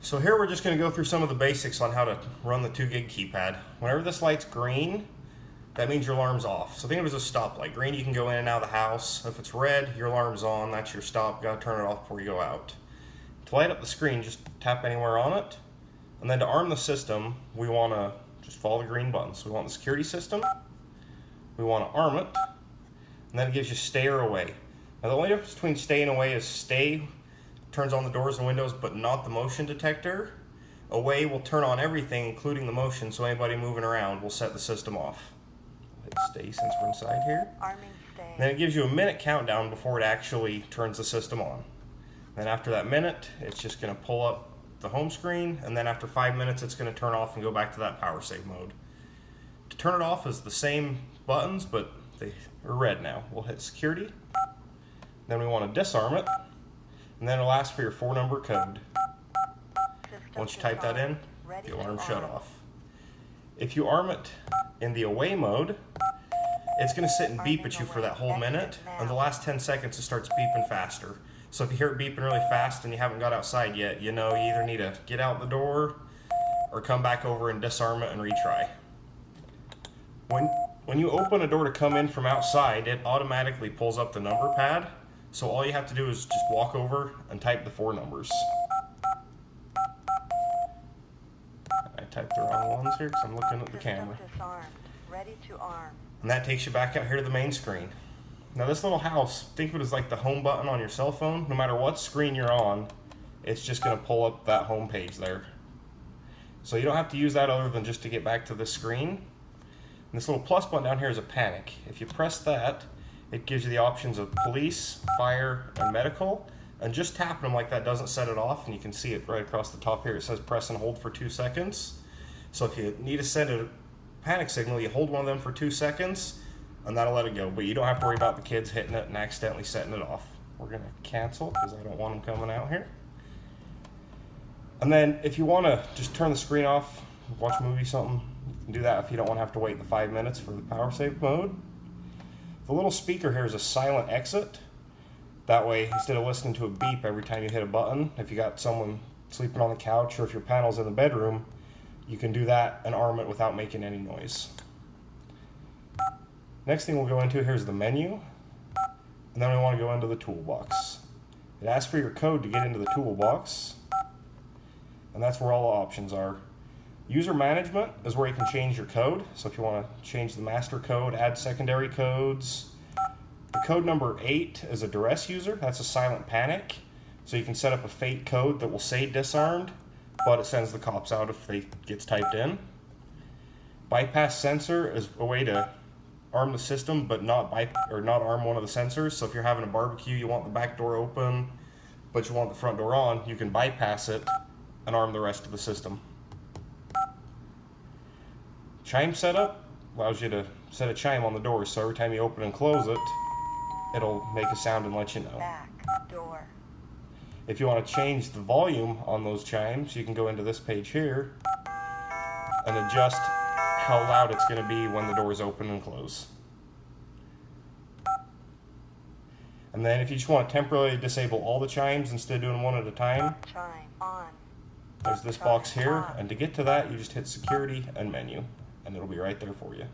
So here we're just going to go through some of the basics on how to run the 2 gig keypad. Whenever this light's green, that means your alarm's off. So think of it as a stoplight. Green, you can go in and out of the house. If it's red, your alarm's on. That's your stop. You got to turn it off before you go out. To light up the screen, just tap anywhere on it. And then to arm the system, we want to just follow the green buttons. So we want the security system. We want to arm it. And then it gives you stay or away. Now the only difference between stay and away is stay turns on the doors and windows but not the motion detector. Away will turn on everything including the motion, so anybody moving around will set the system off. Hit stay since we're inside here. Arming stay. Then it gives you a minute countdown before it actually turns the system on. Then after that minute, it's just going to pull up the home screen, and then after 5 minutes it's going to turn off and go back to that power save mode. To turn it off is the same buttons, but they are red now. We'll hit security. Then we want to disarm it. And then it'll ask for your 4-number code. Once you type that in, the alarm shut off. If you arm it in the away mode, it's going to sit and beep at you for that whole minute, and the last 10 seconds it starts beeping faster. So if you hear it beeping really fast and you haven't got outside yet, you know you either need to get out the door or come back over and disarm it and retry. When you open a door to come in from outside, it automatically pulls up the number pad. So all you have to do is just walk over and type the 4 numbers. I typed the wrong ones here because I'm looking at the camera. Disarmed. Ready to arm. And that takes you back out here to the main screen. Now this little house, think of it as like the home button on your cell phone. No matter what screen you're on, it's just going to pull up that home page there. So you don't have to use that other than just to get back to this screen. And this little plus button down here is a panic. If you press that, it gives you the options of police, fire, and medical. And just tapping them like that doesn't set it off, and you can see it right across the top here. It says press and hold for 2 seconds. So if you need to send a panic signal, you hold one of them for 2 seconds, and that'll let it go. But you don't have to worry about the kids hitting it and accidentally setting it off. We're going to cancel because I don't want them coming out here. And then if you want to just turn the screen off, watch a movie, something, you can do that if you don't want to have to wait the 5 minutes for the power save mode. The little speaker here is a silent exit. That way, instead of listening to a beep every time you hit a button, if you got someone sleeping on the couch or if your panel's in the bedroom, you can do that and arm it without making any noise. Next thing we'll go into here is the menu. And then we want to go into the toolbox. It asks for your code to get into the toolbox. And that's where all the options are. User management is where you can change your code. So if you want to change the master code, add secondary codes. The code number 8 is a duress user. That's a silent panic. So you can set up a fake code that will say disarmed, but it sends the cops out if they gets typed in. Bypass sensor is a way to arm the system, but not arm one of the sensors. So if you're having a barbecue, you want the back door open, but you want the front door on, you can bypass it and arm the rest of the system. Chime setup allows you to set a chime on the door, so every time you open and close it, it'll make a sound and let you know. Back door. If you want to change the volume on those chimes, you can go into this page here and adjust how loud it's going to be when the doors open and close. And then if you just want to temporarily disable all the chimes instead of doing one at a time, Chime on. there's this box here, and to get to that you just hit security and menu, and it'll be right there for you.